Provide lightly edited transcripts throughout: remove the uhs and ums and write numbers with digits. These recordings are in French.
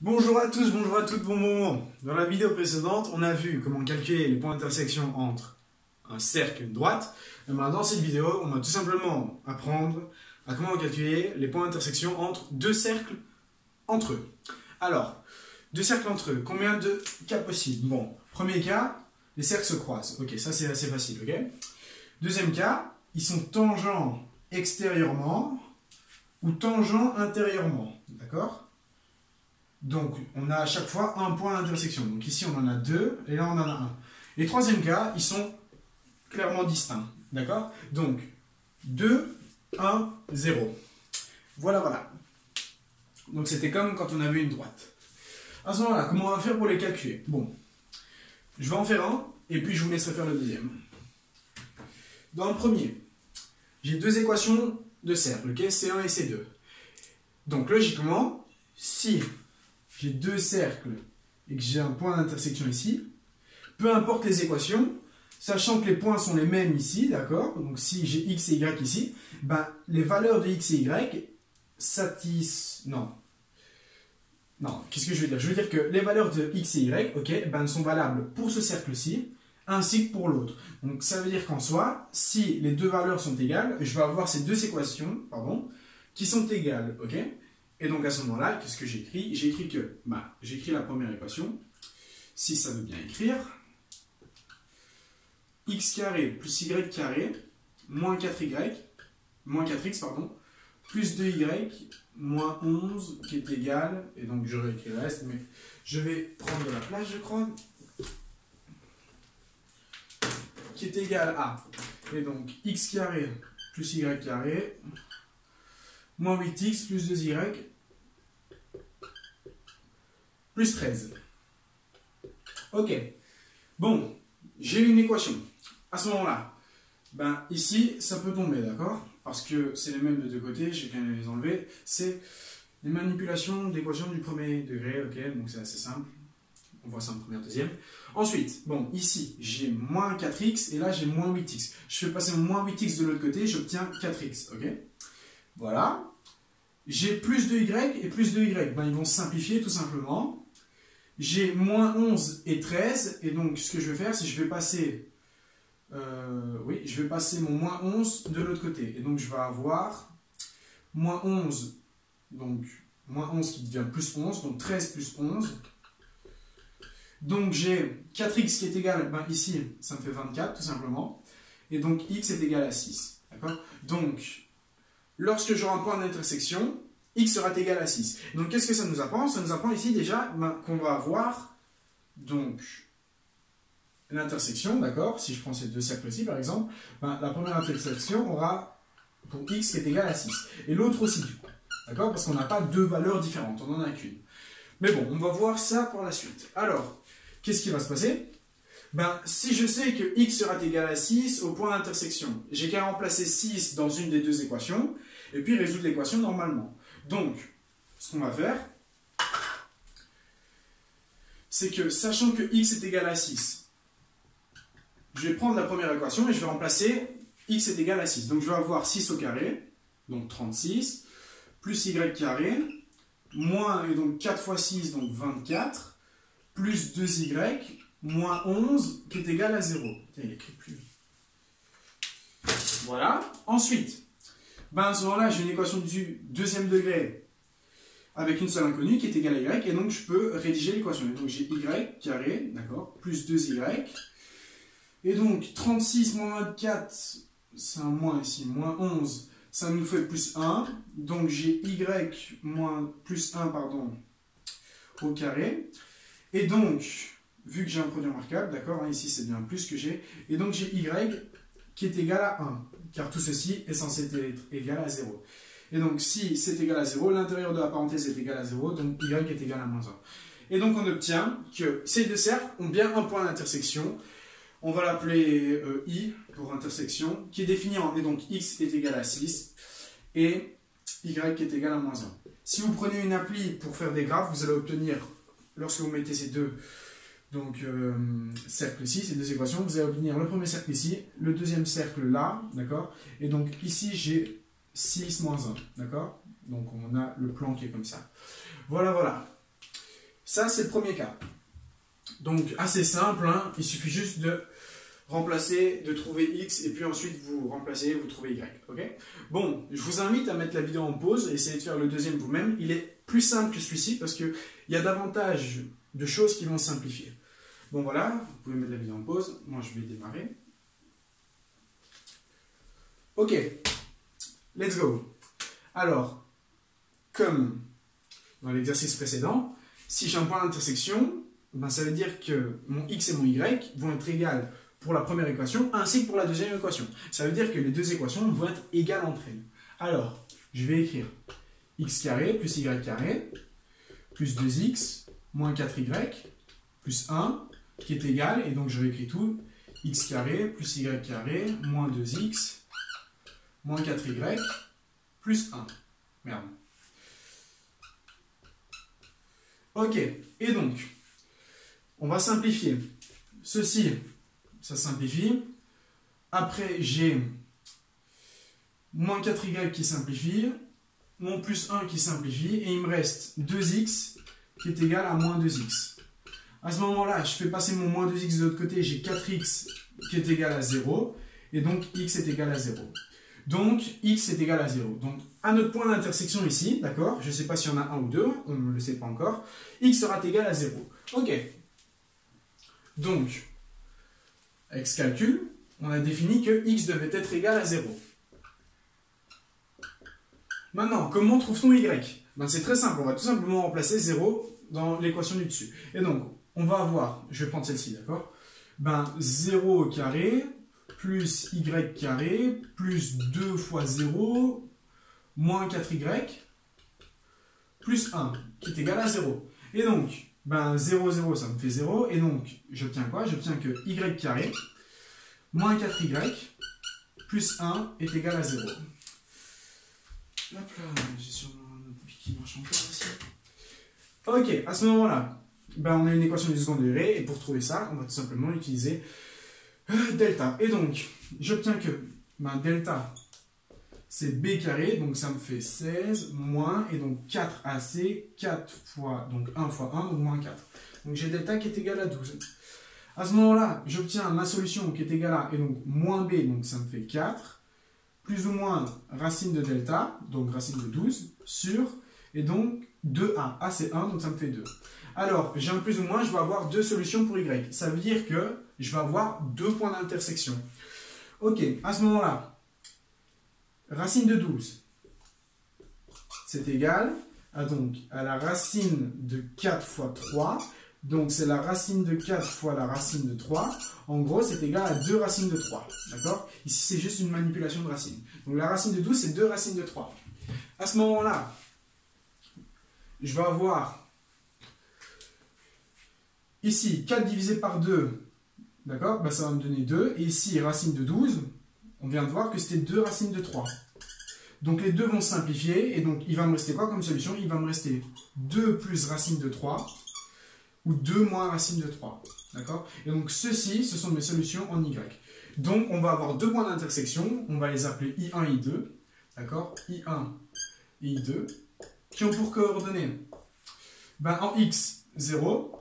Bonjour à tous, bonjour à toutes, bon moment. Dans la vidéo précédente, on a vu comment calculer les points d'intersection entre un cercle et une droite. Et maintenant, dans cette vidéo, on va tout simplement apprendre à comment calculer les points d'intersection entre deux cercles entre eux. Alors, deux cercles entre eux, combien de cas possibles? Bon, premier cas, les cercles se croisent. Ok, ça c'est assez facile, ok? Deuxième cas, ils sont tangents extérieurement ou tangents intérieurement, d'accord? Donc, on a à chaque fois un point d'intersection. Donc ici, on en a deux, et là, on en a un. Et troisième cas, ils sont clairement distincts. D'accord? Donc, 2, 1, 0. Voilà, voilà. Donc, c'était comme quand on avait une droite. À ce moment-là, comment on va faire pour les calculer? Bon, je vais en faire un, et puis je vous laisserai faire le deuxième. Dans le premier, j'ai deux équations de cercle, ok? C1 et C2. Donc, logiquement, si j'ai deux cercles et que j'ai un point d'intersection ici, peu importe les équations, sachant que les points sont les mêmes ici, d'accord? Donc si j'ai x et y ici, ben, les valeurs de x et y Non, qu'est-ce que je veux dire? Je veux dire que les valeurs de x et y, ok, ben, sont valables pour ce cercle-ci, ainsi que pour l'autre. Donc ça veut dire qu'en soi, si les deux valeurs sont égales, je vais avoir ces deux équations, qui sont égales, ok? Et donc à ce moment-là, qu'est-ce que j'écris? J'écris que, j'écris la première équation, si ça veut bien écrire, x carré plus y carré, moins 4y, moins 4x, pardon, plus 2y, moins 11, qui est égal, et donc je réécris le reste, mais je vais prendre de la place, je crois, qui est égal à, et donc x carré plus y carré, moins 8x plus 2y, plus 13. Ok. Bon, j'ai une équation. À ce moment-là, ben ici, ça peut tomber, d'accord? Parce que c'est les mêmes de deux côtés, j'ai qu'à les enlever. C'est les manipulations d'équations du premier degré, ok? Donc c'est assez simple. On voit ça en première, deuxième. Ensuite, bon, ici, j'ai moins 4x et là, j'ai moins 8x. Je fais passer mon moins 8x de l'autre côté, j'obtiens 4x, ok? Voilà. J'ai plus de y et plus de y. Ben, ils vont se simplifier tout simplement. J'ai moins 11 et 13. Et donc, ce que je vais faire, c'est que je vais passer... je vais passer mon moins 11 de l'autre côté. Et donc, je vais avoir moins 11. Donc, moins 11 qui devient plus 11. Donc, 13 plus 11. Donc, j'ai 4x qui est égal... Ben, ici, ça me fait 24, tout simplement. Et donc, x est égal à 6. D'accord? Donc... Lorsque j'aurai un point d'intersection, x sera égal à 6. Donc, qu'est-ce que ça nous apprend? Ça nous apprend ici déjà qu'on va avoir donc l'intersection, d'accord? Si je prends ces deux cercles-ci, par exemple, la première intersection aura pour x qui est égal à 6. Et l'autre aussi, du coup. D'accord? Parce qu'on n'a pas deux valeurs différentes, on n'en a qu'une. Mais bon, on va voir ça pour la suite. Alors, qu'est-ce qui va se passer? Si je sais que x sera égal à 6 au point d'intersection, j'ai qu'à remplacer 6 dans une des deux équations, et puis résoudre l'équation normalement. Donc, ce qu'on va faire, c'est que, sachant que x est égal à 6, je vais prendre la première équation et je vais remplacer x est égal à 6. Donc, je vais avoir 6 au carré, donc 36, plus y carré, moins, et donc 4 fois 6, donc 24, plus 2y, moins 11 qui est égal à 0. Il écrit plus. Voilà. Ensuite, à ce moment-là, j'ai une équation du deuxième degré avec une seule inconnue qui est égale à y. Et donc, je peux rédiger l'équation. Donc, j'ai y carré, d'accord, plus 2y. Et donc, 36 moins 24, c'est un moins ici, moins 11, ça nous fait plus 1. Donc, j'ai y moins plus 1, pardon, au carré. Et donc... vu que j'ai un produit remarquable, d'accord, ici c'est bien plus que j'ai, et donc j'ai y qui est égal à 1, car tout ceci est censé être égal à 0. Et donc si c'est égal à 0, l'intérieur de la parenthèse est égal à 0, donc y est égal à moins 1. Et donc on obtient que ces deux cercles ont bien un point d'intersection, on va l'appeler I pour intersection, qui est défini en, et donc x est égal à 6, et y qui est égal à moins 1. Si vous prenez une appli pour faire des graphes, vous allez obtenir, lorsque vous mettez ces deux cercle ici, ces deux équations, vous allez obtenir le premier cercle ici, le deuxième cercle là, d'accord? Et donc ici j'ai 6 moins 1, d'accord? Donc on a le plan qui est comme ça. Voilà, voilà. Ça, c'est le premier cas. Donc, assez simple, hein, il suffit juste de remplacer, de trouver X, et puis ensuite vous remplacez, vous trouvez Y. Okay, bon, je vous invite à mettre la vidéo en pause et essayer de faire le deuxième vous-même. Il est plus simple que celui-ci parce qu'il y a davantage de choses qui vont simplifier. Bon voilà, vous pouvez mettre la vidéo en pause. Moi, je vais démarrer. Ok, let's go. Alors, comme dans l'exercice précédent, si j'ai un point d'intersection, ben ça veut dire que mon X et mon Y vont être égales pour la première équation ainsi que pour la deuxième équation. Ça veut dire que les deux équations vont être égales entre elles. Alors, je vais écrire x carré plus y carré plus 2x moins 4y plus 1 qui est égal, et donc je réécris tout, x carré plus y carré moins 2x moins 4y plus 1. Merde. Ok, et donc, on va simplifier. Ceci, ça simplifie. Après, j'ai moins 4y qui simplifie, mon plus 1 qui simplifie, et il me reste 2x qui est égal à moins 2x. À ce moment-là, je fais passer mon moins 2x de l'autre côté, j'ai 4x qui est égal à 0, et donc x est égal à 0. Donc, x est égal à 0. Donc, à notre point d'intersection ici, d'accord, je ne sais pas s'il y en a un ou deux, on ne le sait pas encore, x sera égal à 0. Ok. Donc, avec ce calcul, on a défini que x devait être égal à 0. Maintenant, comment trouve-t-on y? Ben, c'est très simple, on va tout simplement remplacer 0 dans l'équation du dessus. Et donc, on va avoir, je vais prendre celle-ci, d'accord, ben, 0 au carré plus y carré plus 2 fois 0 moins 4y plus 1 qui est égal à 0. Et donc, ben 0, 0, ça me fait 0. Et donc, j'obtiens quoi? J'obtiens que y carré moins 4y plus 1 est égal à 0. Hop là, j'ai sûrement un autre qui marche encore ici. Ok, à ce moment-là, ben on a une équation du second degré. Et pour trouver ça, on va tout simplement utiliser delta. Et donc, j'obtiens que ben, delta, c'est b carré, donc ça me fait 16, moins, et donc 4ac, 4 fois, donc 1 fois 1, donc moins 4. Donc j'ai delta qui est égal à 12. À ce moment-là, j'obtiens ma solution qui est égale à, et donc moins b, donc ça me fait 4, plus ou moins racine de delta, donc racine de 12, sur, et donc 2a. a c'est 1, donc ça me fait 2. Alors, j'ai un plus ou moins, je vais avoir deux solutions pour y. Ça veut dire que je vais avoir deux points d'intersection. Ok, à ce moment-là, racine de 12, c'est égal à, donc, à la racine de 4 fois 3. Donc, c'est la racine de 4 fois la racine de 3. En gros, c'est égal à 2 racines de 3. D'accord? Ici, c'est juste une manipulation de racines. Donc, la racine de 12, c'est 2 racines de 3. À ce moment-là, je vais avoir ici 4 divisé par 2. D'accord? Ben, ça va me donner 2. Et ici, racine de 12, on vient de voir que c'était 2 racines de 3. Donc, les deux vont se simplifier. Et donc, il va me rester quoi comme solution? Il va me rester 2 plus racine de 3. Ou 2 moins racine de 3. D'accord? Et donc, ceci, ce sont mes solutions en Y. Donc, on va avoir deux points d'intersection. On va les appeler I1 et I2. D'accord? I1 et I2. Qui ont pour coordonnées, ben, en X, 0.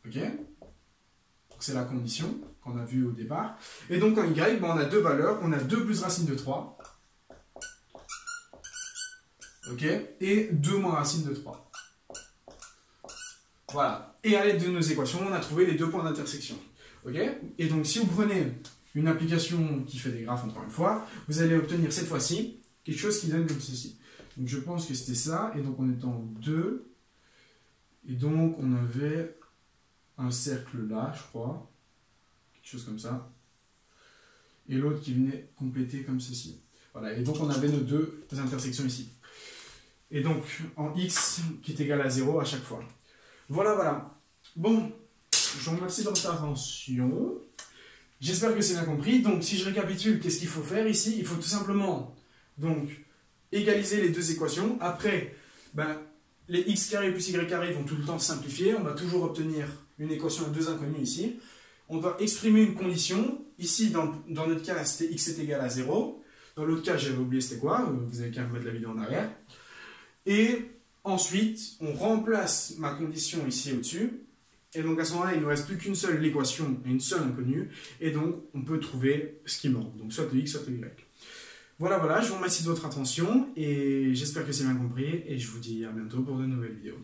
Ok? Donc, c'est la condition qu'on a vue au départ. Et donc, en Y, ben, on a deux valeurs. On a 2 plus racine de 3. Ok? Et 2 moins racine de 3. Voilà. Et à l'aide de nos équations, on a trouvé les deux points d'intersection. Ok? Et donc, si vous prenez une application qui fait des graphes, encore une fois, vous allez obtenir cette fois-ci quelque chose qui donne comme ceci. Donc, je pense que c'était ça. Et donc, on est en 2. Et donc, on avait un cercle là, je crois. Quelque chose comme ça. Et l'autre qui venait compléter comme ceci. Voilà. Et donc, on avait nos deux intersections ici. Et donc, en x qui est égal à 0 à chaque fois. Voilà, voilà. Bon, je vous remercie de votre attention. J'espère que c'est bien compris. Donc, si je récapitule, qu'est-ce qu'il faut faire ici? Il faut tout simplement donc, égaliser les deux équations. Après, ben, les x carré plus y carré vont tout le temps simplifier. On va toujours obtenir une équation à deux inconnus ici. On va exprimer une condition. Ici, dans notre cas, c'était x est égal à 0. Dans l'autre cas, j'avais oublié c'était quoi. Vous avez qu'à remettre la vidéo en arrière. Et Ensuite, on remplace ma condition ici au-dessus. Et donc à ce moment-là, il ne nous reste plus qu'une seule équation et une seule inconnue. Et donc, on peut trouver ce qui manque. Donc soit le x, soit le y. Voilà, voilà, je vous remercie de votre attention. Et j'espère que c'est bien compris. Et je vous dis à bientôt pour de nouvelles vidéos.